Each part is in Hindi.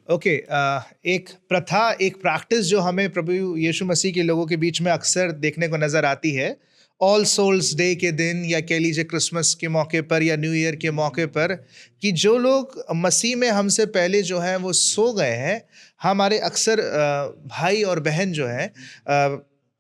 ओके। एक प्रथा, एक प्रैक्टिस जो हमें प्रभु यीशु मसीह के लोगों के बीच में अक्सर देखने को नजर आती है, ऑल सोल्स डे के दिन या कह लीजिए क्रिसमस के मौके पर या न्यू ईयर के मौके पर, कि जो लोग मसीह में हमसे पहले जो हैं वो सो गए हैं, हमारे अक्सर भाई और बहन जो हैं,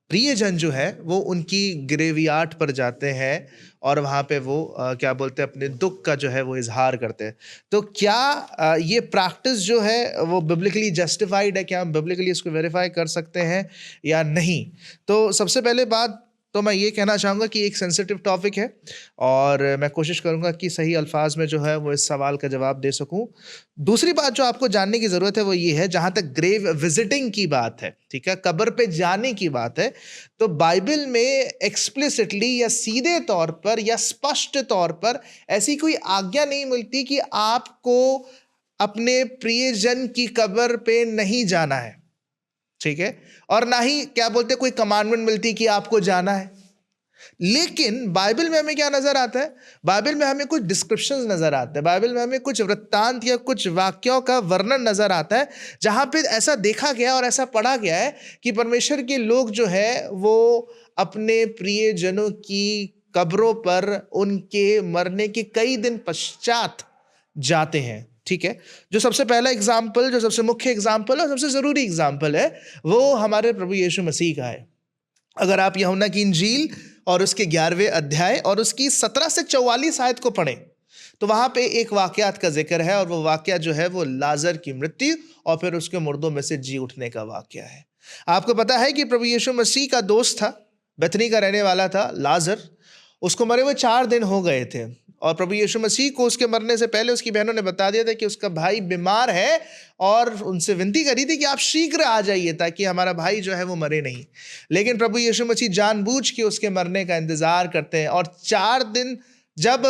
प्रियजन जो है, वो उनकी ग्रेवयार्ड पर जाते हैं और वहाँ पे वो क्या बोलते हैं, अपने दुख का जो है वो इजहार करते हैं। तो क्या ये प्रैक्टिस जो है वो बिब्लिकली जस्टिफाइड है? क्या हम बिब्लिकली इसको वेरीफाई कर सकते हैं या नहीं? तो सबसे पहले बात तो मैं ये कहना चाहूँगा कि एक सेंसिटिव टॉपिक है और मैं कोशिश करूँगा कि सही अल्फाज में जो है वो इस सवाल का जवाब दे सकूँ। दूसरी बात जो आपको जानने की ज़रूरत है वो ये है, जहाँ तक ग्रेव विजिटिंग की बात है, ठीक है, कब्र पे जाने की बात है, तो बाइबल में एक्सप्लिसिटली या सीधे तौर पर या स्पष्ट तौर पर ऐसी कोई आज्ञा नहीं मिलती कि आपको अपने प्रियजन की कब्र पे नहीं जाना है, ठीक है, और ना ही क्या बोलते कोई कमांडमेंट मिलती कि आपको जाना है। लेकिन बाइबल में हमें क्या नजर आता है? बाइबल में हमें कुछ डिस्क्रिप्शंस नजर आते हैं, बाइबल में हमें कुछ वृत्तांत या कुछ वाक्यों का वर्णन नजर आता है, जहां पे ऐसा देखा गया और ऐसा पढ़ा गया है कि परमेश्वर के लोग जो है वो अपने प्रियजनों की कब्रों पर उनके मरने के कई दिन पश्चात जाते हैं, ठीक है। जो सबसे पहला एग्जाम्पल, जो सबसे मुख्य एग्जाम्पल और सबसे जरूरी एग्जाम्पल है, वो हमारे प्रभु यीशु मसीह का है। अगर आप यूहन्ना की इंजील और उसके 11वें अध्याय और उसकी 17 से 44 आयत को पढ़ें, तो वहां पे एक वाकयात का जिक्र है, और वो वाकया जो है वो लाजर की मृत्यु और फिर उसके मुर्दों में से जी उठने का वाकया है। आपको पता है कि प्रभु यीशु मसीह का दोस्त था, बेथनी का रहने वाला था लाजर, उसको मरे हुए 4 दिन हो गए थे, और प्रभु यीशु मसीह को उसके मरने से पहले उसकी बहनों ने बता दिया था कि उसका भाई बीमार है, और उनसे विनती करी थी कि आप शीघ्र आ जाइए ताकि हमारा भाई जो है वो मरे नहीं। लेकिन प्रभु यीशु मसीह जानबूझ के उसके मरने का इंतजार करते हैं, और 4 दिन जब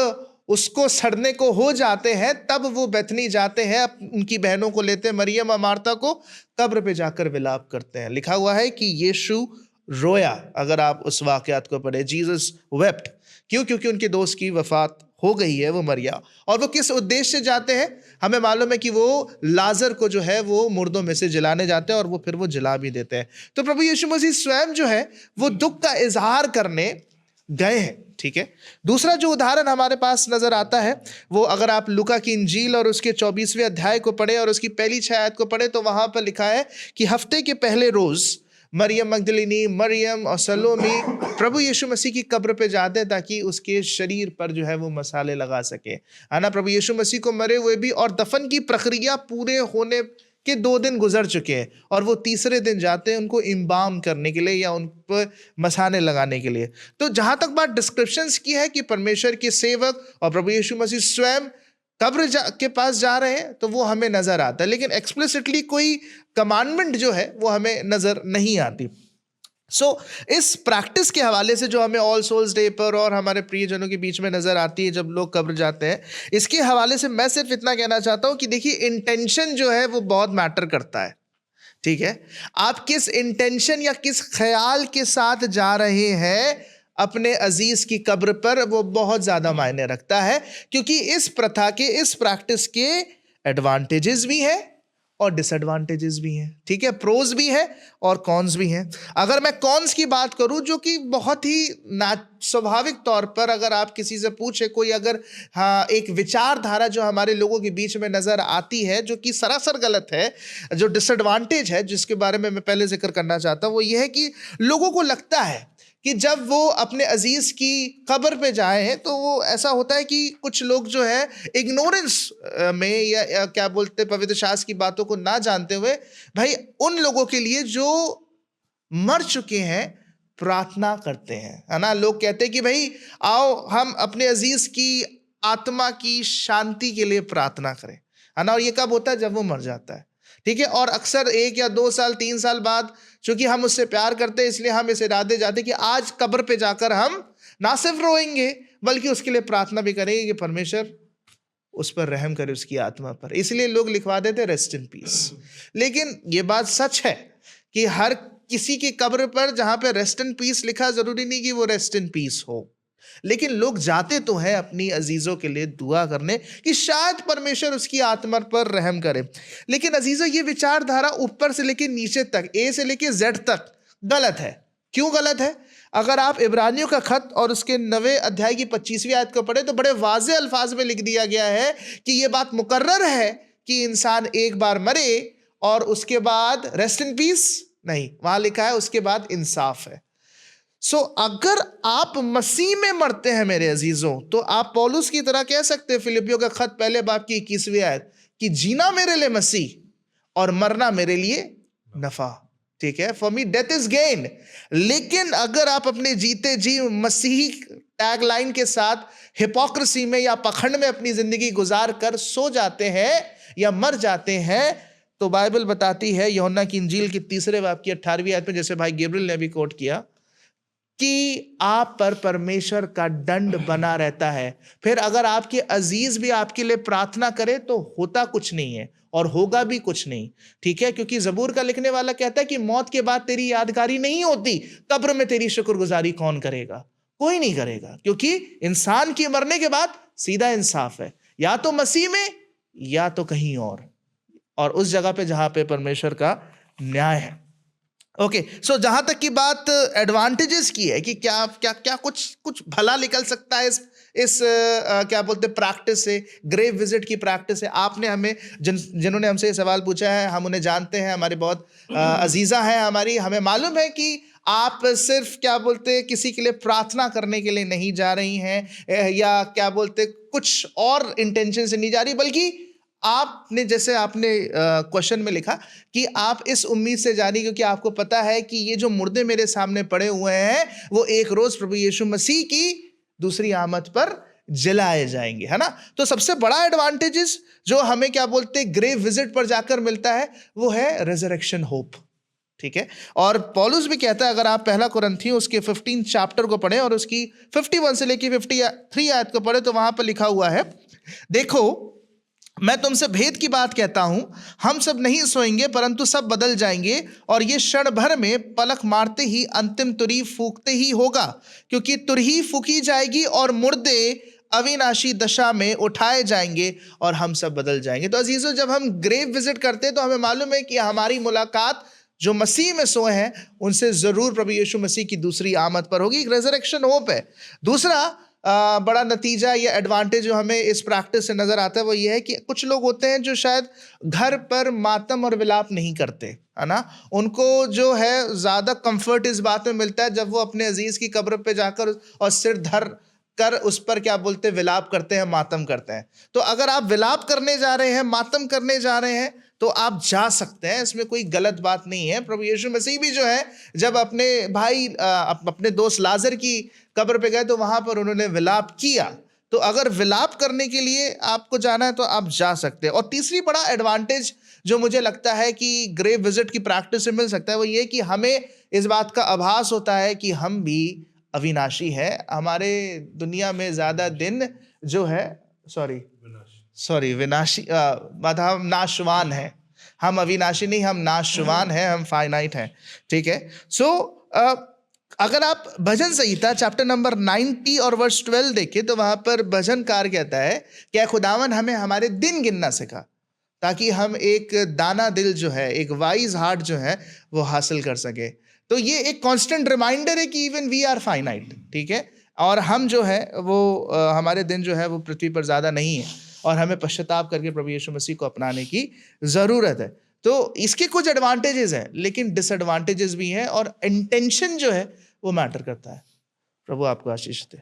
उसको सड़ने को हो जाते हैं, तब वो बेथनी जाते हैं, उनकी बहनों को लेते हैं, मरियम और मार्था को, कब्र पे जाकर विलाप करते हैं। लिखा हुआ है कि यीशु रोया। अगर आप उस वाकयात को पढ़े, जीसस वेप्ट। क्यों? क्योंकि उनके दोस्त की वफात हो गई है, वो मर गया। और वो किस उद्देश्य से जाते हैं? हमें मालूम है कि वो लाजर को जो है वो मुर्दों में से जलाने जाते हैं, और वो फिर वो जला भी देते हैं। तो प्रभु यीशु मसीह स्वयं जो है वो दुख का इजहार करने गए हैं, ठीक है। दूसरा जो उदाहरण हमारे पास नजर आता है, वो अगर आप लूका की इंजील और उसके 24वें अध्याय को पढ़े और उसकी पहली 6 आयत को पढ़े, तो वहां पर लिखा है कि हफ्ते के पहले रोज मरियम मगदलिनी, मरियम और सलोमी प्रभु यीशु मसीह की कब्र पे जाते हैं ताकि उसके शरीर पर जो है वो मसाले लगा सके, है ना। प्रभु यीशु मसीह को मरे हुए भी और दफन की प्रक्रिया पूरे होने के 2 दिन गुजर चुके हैं, और वो तीसरे दिन जाते हैं उनको इम्बाम करने के लिए या उन पर मसाले लगाने के लिए। तो जहां तक बात डिस्क्रिप्शंस की है कि परमेश्वर के सेवक और प्रभु यीशु मसीह स्वयं कब्र के पास जा रहे हैं, तो वो हमें नजर आता है, लेकिन एक्सप्लिसिटली कोई कमांडमेंट जो है वो हमें नजर नहीं आती। इस प्रैक्टिस के हवाले से जो हमें ऑल सोल्स डे पर और हमारे प्रियजनों के बीच में नजर आती है जब लोग कब्र जाते हैं, इसके हवाले से मैं सिर्फ इतना कहना चाहता हूं कि देखिए, इंटेंशन जो है वो बहुत मैटर करता है, ठीक है। आप किस इंटेंशन या किस ख्याल के साथ जा रहे हैं अपने अजीज की कब्र पर, वो बहुत ज्यादा मायने रखता है, क्योंकि इस प्रथा के, इस प्रैक्टिस के एडवांटेजेस भी हैं और डिसएडवांटेजेस भी हैं, ठीक है। प्रोज भी है और कॉन्स भी हैं। अगर मैं कॉन्स की बात करूं, जो कि बहुत ही स्वाभाविक तौर पर अगर आप किसी से पूछे, कोई अगर एक विचारधारा जो हमारे लोगों के बीच में नजर आती है जो कि सरासर गलत है, जो डिसएडवांटेज है जिसके बारे में मैं पहले जिक्र करना चाहता हूं, वो ये है कि लोगों को लगता है कि जब वो अपने अजीज की कब्र पे जाए हैं, तो वो ऐसा होता है कि कुछ लोग जो है इग्नोरेंस में या क्या बोलते पवित्र शास्त्र की बातों को ना जानते हुए, भाई उन लोगों के लिए जो मर चुके हैं प्रार्थना करते हैं, है ना। लोग कहते हैं कि भाई आओ हम अपने अजीज की आत्मा की शांति के लिए प्रार्थना करें, है ना। और ये कब होता है? जब वो मर जाता है, ठीक है। और अक्सर 1 या 2 साल 3 साल बाद, चूंकि हम उससे प्यार करते हैं, इसलिए हम इस इरादे जाते कि आज कब्र पे जाकर हम ना सिर्फ रोएंगे बल्कि उसके लिए प्रार्थना भी करेंगे कि परमेश्वर उस पर रहम करे, उसकी आत्मा पर। इसलिए लोग लिखवा देते रेस्ट इन पीस। लेकिन ये बात सच है कि हर किसी की कब्र पर जहां पे रेस्ट इन पीस लिखा, जरूरी नहीं कि वो रेस्ट इन पीस हो, लेकिन लोग जाते तो हैं अपनी अजीजों के लिए दुआ करने कि शायद परमेश्वर उसकी आत्मा पर रहम करे। लेकिन अजीजों, ये विचारधारा ऊपर से लेके नीचे तक, ए से लेके जेड तक गलत है। क्यों गलत है? अगर आप इब्रानियों का खत और उसके 9वें अध्याय की 25वीं आयत को पढ़े तो बड़े वाज़े अल्फाज में लिख दिया गया है कि यह बात मुकर्रर है कि इंसान एक बार मरे और उसके बाद रेस्ट इन पीस नहीं, वहां लिखा है उसके बाद इंसाफ है। अगर आप मसीह में मरते हैं मेरे अजीजों, तो आप पौलुस की तरह कह सकते हैं फिलिपियों का खत पहले बाब की 21वीं आयत कि जीना मेरे लिए मसीह और मरना मेरे लिए नफा। ठीक है, for me death is gain. लेकिन अगर आप अपने जीते जी मसीही टैगलाइन के साथ हिपोक्रेसी में या पखंड में अपनी जिंदगी गुजार कर सो जाते हैं या मर जाते हैं, तो बाइबल बताती है यूहन्ना की इंजील की 3 बाब की 18वीं आयत में, जैसे भाई गैब्रियल ने भी कोट किया, कि आप पर परमेश्वर का दंड बना रहता है। फिर अगर आपके अजीज भी आपके लिए प्रार्थना करे तो होता कुछ नहीं है और होगा भी कुछ नहीं। ठीक है, क्योंकि जबूर का लिखने वाला कहता है कि मौत के बाद तेरी यादगारी नहीं होती, कब्र में तेरी शुक्रगुजारी कौन करेगा? कोई नहीं करेगा, क्योंकि इंसान के मरने के बाद सीधा इंसाफ है, या तो मसीह में या तो कहीं और उस जगह पे जहां पे परमेश्वर का न्याय है। ओके, सो जहां तक की बात एडवांटेजेस की है कि क्या क्या क्या कुछ भला निकल सकता है इस क्या बोलते प्रैक्टिस से, ग्रेव विजिट की प्रैक्टिस से। आपने हमें जिन्होंने हमसे ये सवाल पूछा है, हम उन्हें जानते हैं, हमारी बहुत अजीजा है हमारी, हमें मालूम है कि आप सिर्फ क्या बोलते किसी के लिए प्रार्थना करने के लिए नहीं जा रही हैं या क्या बोलते कुछ और इंटेंशन से नहीं जा रही, बल्कि आपने जैसे आपने क्वेश्चन में लिखा कि आप इस उम्मीद से जा रही क्योंकि आपको पता है कि ये जो मुर्दे मेरे सामने पड़े हुए हैं वो एक रोज प्रभु यीशु मसीह की दूसरी आमद पर जलाए जाएंगे, है ना। तो सबसे बड़ा एडवांटेजेस जो हमें क्या बोलते ग्रेव विजिट पर जाकर मिलता है वो है रेजरेक्शन होप। ठीक है, और पौलुस भी कहता है, अगर आप पहला कुरिन्थियों उसके 15 चैप्टर को पढ़ें और उसकी 51 से लेकर 53 आयत को पढ़ें तो वहां पर लिखा हुआ है, देखो मैं तुमसे भेद की बात कहता हूं, हम सब नहीं सोएंगे परंतु सब बदल जाएंगे, और ये क्षण भर में पलक मारते ही अंतिम तुरही फूंकते ही होगा, क्योंकि तुरही फूंकी जाएगी और मुर्दे अविनाशी दशा में उठाए जाएंगे और हम सब बदल जाएंगे। तो अजीजों, जब हम ग्रेव विजिट करते हैं तो हमें मालूम है कि हमारी मुलाकात जो मसीह में सोए हैं उनसे जरूर प्रभु यीशु मसीह की दूसरी आमद पर होगी। रेजरेक्शन होप है। दूसरा बड़ा नतीजा या एडवांटेज जो हमें इस प्रैक्टिस से नजर आता है वो ये है कि कुछ लोग होते हैं जो शायद घर पर मातम और विलाप नहीं करते, है ना। उनको जो है ज्यादा कंफर्ट इस बात में मिलता है जब वो अपने अजीज की कब्र पे जाकर और सिर धर कर उस पर क्या बोलते विलाप करते हैं, मातम करते हैं। तो अगर आप विलाप करने जा रहे हैं, मातम करने जा रहे हैं, तो आप जा सकते हैं, इसमें कोई गलत बात नहीं है। प्रभु यीशु मसीह भी जो है जब अपने भाई अपने दोस्त लाजर की कब्र पे गए तो वहां पर उन्होंने विलाप किया। तो अगर विलाप करने के लिए आपको जाना है तो आप जा सकते हैं। और तीसरी बड़ा एडवांटेज जो मुझे लगता है कि ग्रेव विजिट की प्रैक्टिस से मिल सकता है वो ये कि हमें इस बात का आभास होता है कि हम भी अविनाशी है। हमारे दुनिया में ज्यादा दिन जो है विनाशी मतलब नाशवान है। हम अविनाशी नहीं, हम नाशवान हैं, हम फाइनाइट हैं। ठीक है, सो अगर आप भजन संहिता चैप्टर नंबर 90 और वर्स 12 देखें तो वहां पर भजनकार कहता है क्या खुदावन हमें हमारे दिन गिनना सिखा ताकि हम एक दाना दिल जो है, एक वाइज हार्ट जो है वो हासिल कर सके। तो ये एक कांस्टेंट रिमाइंडर है कि इवन वी आर फाइनाइट। ठीक है, और हम जो है वो हमारे दिन जो है वो पृथ्वी पर ज्यादा नहीं है और हमें पश्चाताप करके प्रभु यीशु मसीह को अपनाने की जरूरत है। तो इसके कुछ एडवांटेजेस हैं लेकिन डिसएडवांटेजेस भी हैं और इंटेंशन जो है वो मैटर करता है। प्रभु आपको आशीष दे।